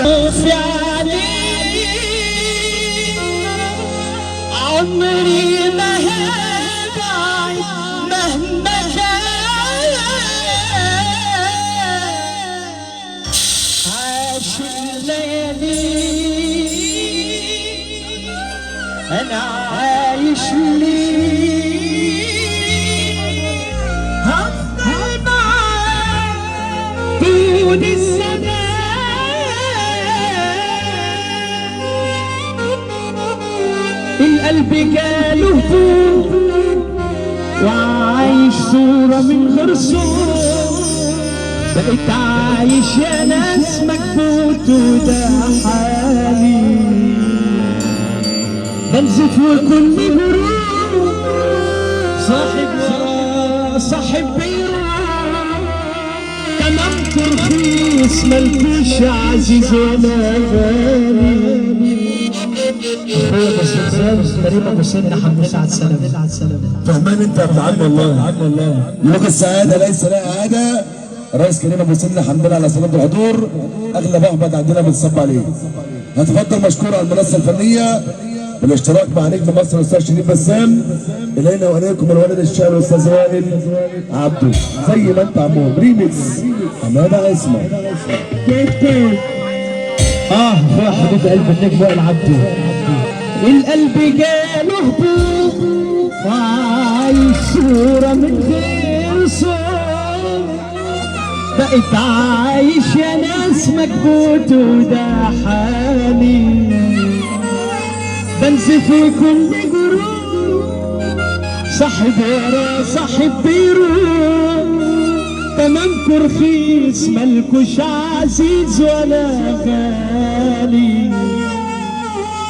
خوفي عليك عمري ما هبعد مهما كان عاش الليالي انا عايش ليك هفضل معاك طول الزمان القلب جاله هبوط وعايش صورة من غير صوت بقيت عايش يا ناس مكبوت وده حالي بنزف وكل بروح صاحب ورا صاحب بيروح تمام ترخيص ملكوش عزيز ولا غالي اخويا بس كريم ابو سن حمد سعد سلام فهمان انت يا ابن عم الله يوم السعاده ليس لها عاده. الرئيس كريم ابو سن الحمد لله على سلامه الحضور. اغلب احمد عندنا بنصب عليه. هتفضل مشكور على المنصه الفنيه بالاشتراك مع نجم مصر الاستاذ شريف بسام. الينا واليكم الولد الشاعر الاستاذ وائل عبده زي ما انت عمو ريمكس حماده اسمه يا حبيب قلب النجم وائل عبده القلب جاله هبوط وعايش صورة من غير صوت بقيت عايش يا ناس مكبوت وده حالي بنزف كل جروح صاحب ورا صاحب بيروح تمامكو رخيص ملكوش عزيز ولا غالي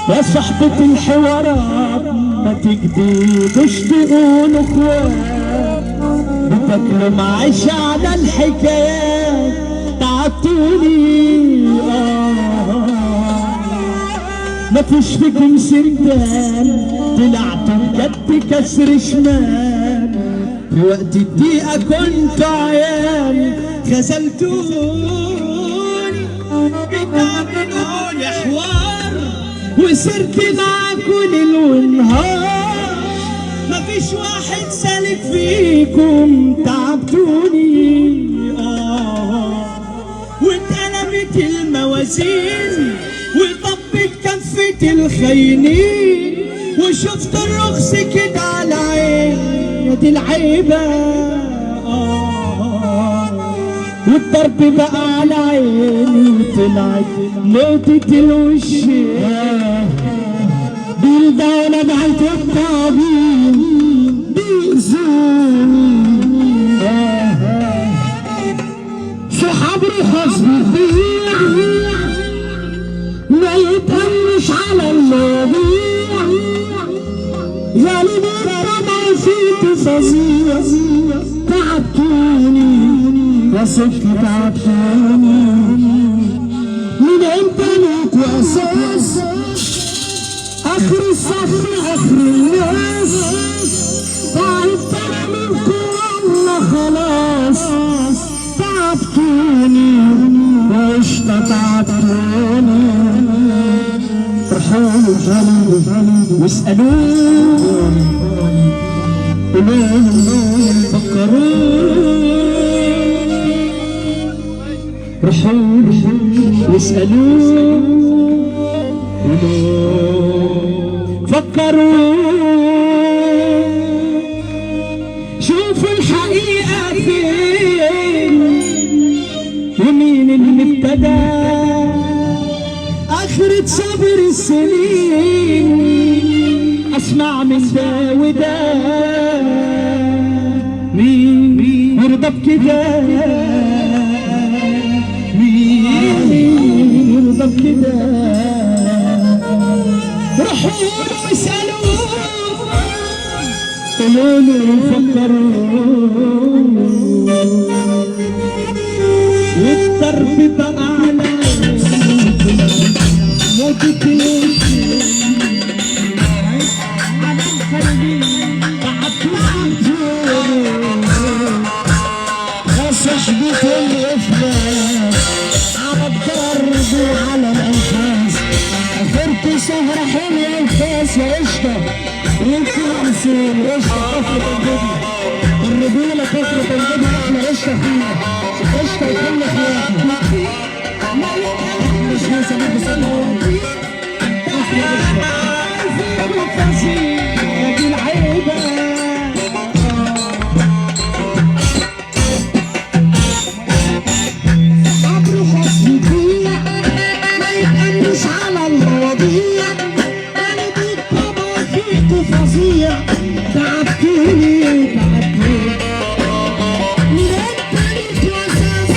يا صحبة الحوارات ما تكدبوش تقولوا اخوات بتاكلوا معاش على الحكايات تعبتوني مفيش فيكم سندان طلعتوا بجد كسر شمال في وقت الضيقة كنت عيال خذلتوني بتعملوا لي حوار وسرت معاكوا ليل ونهار مفيش واحد سالك فيكم تعبتوني واتقلبت الموازين وطبت كفة الخاينين وشفت الرخص كده على عين دي العيبة والضرب بقى على عيني وطلعت نقطة الوش بالدولة بعت الطبيب بيأذوني صحاب رخص بتبيع ما يتهمش على المواضيع غالب الطمع فيك فظيع تعبتوني يا ست تعبتوني من امتى ليكوا اساس اخر الصف اخر الناس تعبت منكم والله خلاص تعبتوني وقشطة تعبتوني روحوا واسألوني قولولهم فكروني روحوا واسألوني فكروني شوفوا الحقيقة فين ومين اللي ابتدى آخرة صبر السنين اسمع من ده وده مين يرضى بكده مين يرضى بكده روحوا واسألوا قولوا له فكروا والضرب بقى على موجة على الخليل يا صاحبي كل افلاس على الضرب وعلى السهرة حلوة الكاس يا قشطة والكرسي قشطة كفر تنجدي الرجولة كفر تنجدي احنا قشطة فيها قشطة وكل اخواتي مش ناسا نبي صدقوني يا دي العيبة على المواضيع انا بيك بابا فيكوا فظيع تعبتوني تعبتوني من التاريخ واساس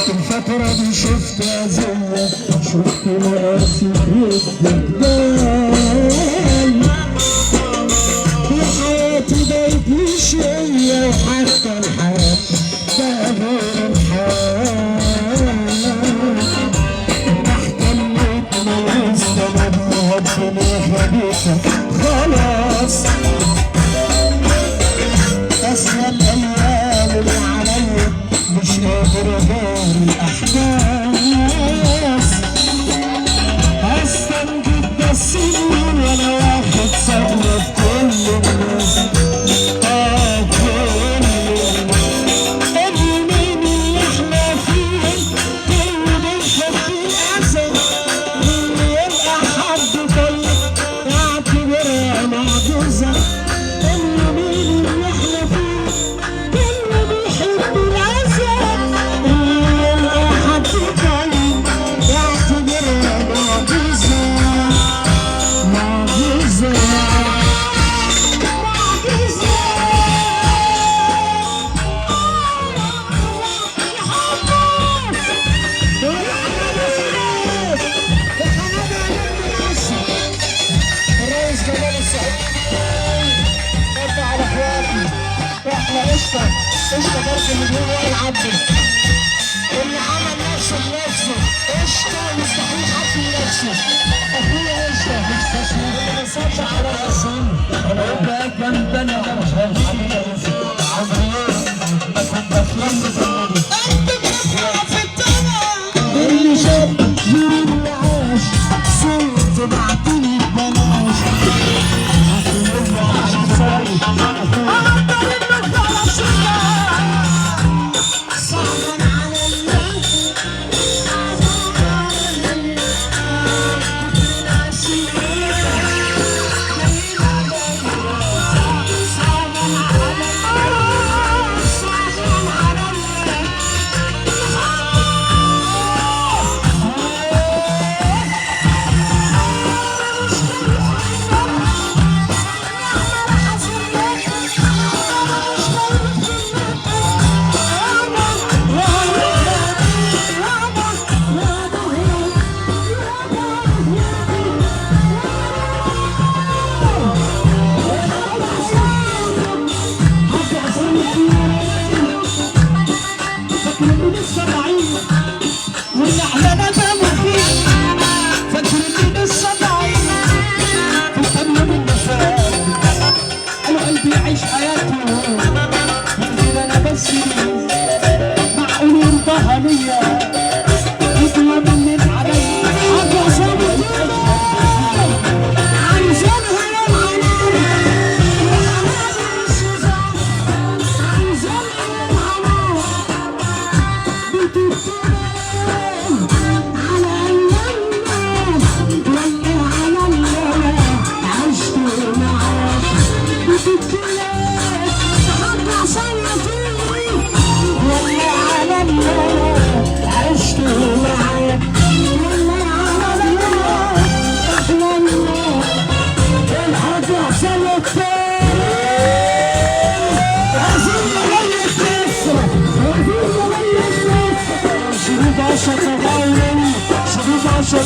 من الفترة دي شفت أزمة شفت ناسي الدجال في حياتي بقيت مش هي وحتى الحياة بقى غير الحياة احتميت لسه ما الدنيا خدتها خلاص أسوأ الأيام اللي عليا مش قادر أدار الأحداث أستنجد بالسنين وأنا واخد صدمة في كل الناس كل الناس اليومين اللي احنا فيهم كل بنحب الأسد اللي يلقى حد طيب يعتبرها معجزة اليومين اللي احنا فيهم كل بيحب الأسد اللي يلقى حد طيب يعتبرها معجزة معجزة الرئيس جمال السعيد رد على اخواتي احنا قشطه قشطه برضه اللي بيقول وائل عبده اللي عمل نفسه بنفسه قشطه مستحيل حد ينافسه اخويا قشطه ما بنصبش على الرسول انا بقى جنب انا مش عارف حبيبي عمري ما كنت بفلم بالنبي اللي شاف غير اللي عاش صرت بعتني ببلاش على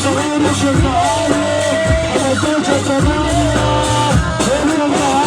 الصغير مش المعلم 15 8 ابن المعلم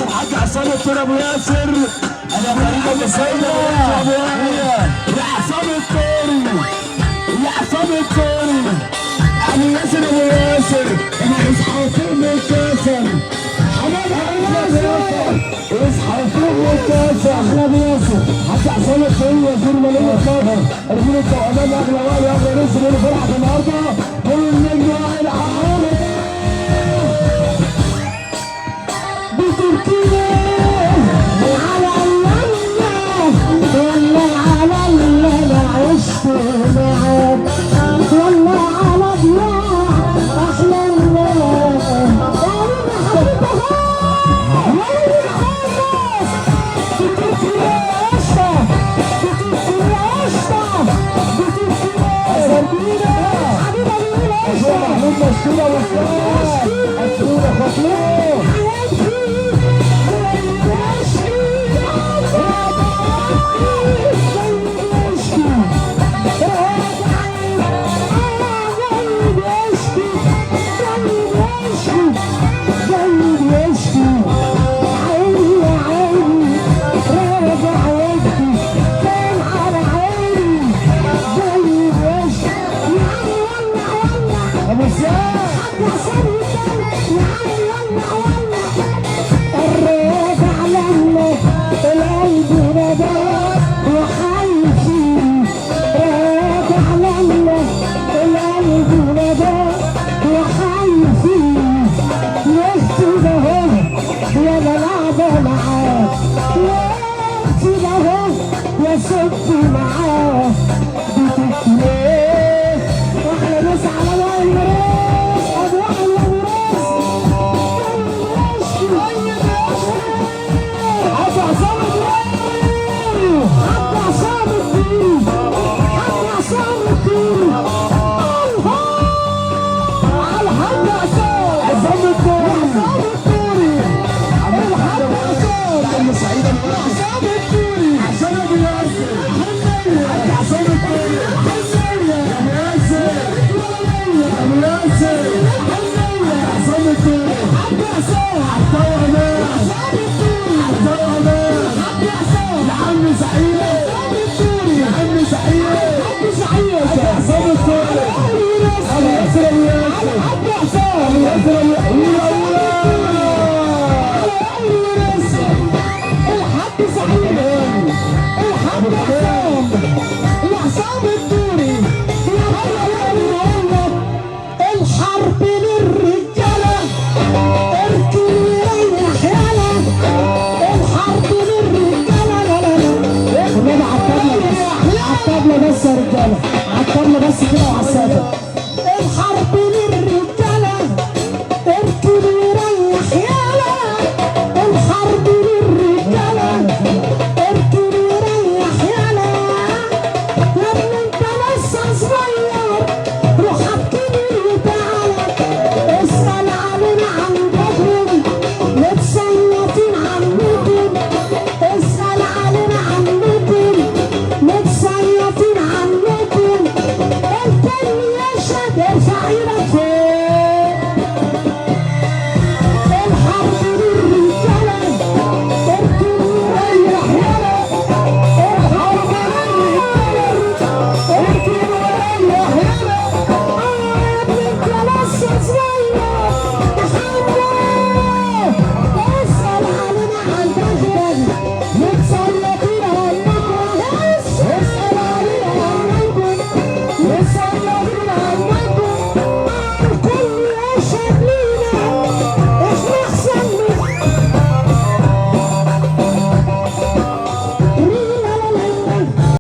الحاج عصام الطير ابو ياسر انا غريبه بالسيده يا عصام الطيري يا عصام الطيري ابو ياسر ابو ياسر انا اصحى فوق متكسر حماد ياسر اصحى فوق متكسر احنا ابو ياسر حاج عصام الطيري وزير ماليه الطاهر رجل التوأمان اغلى والي اغلى ناس اللي فرحه النهارده كل النجم واحد عامل Yes.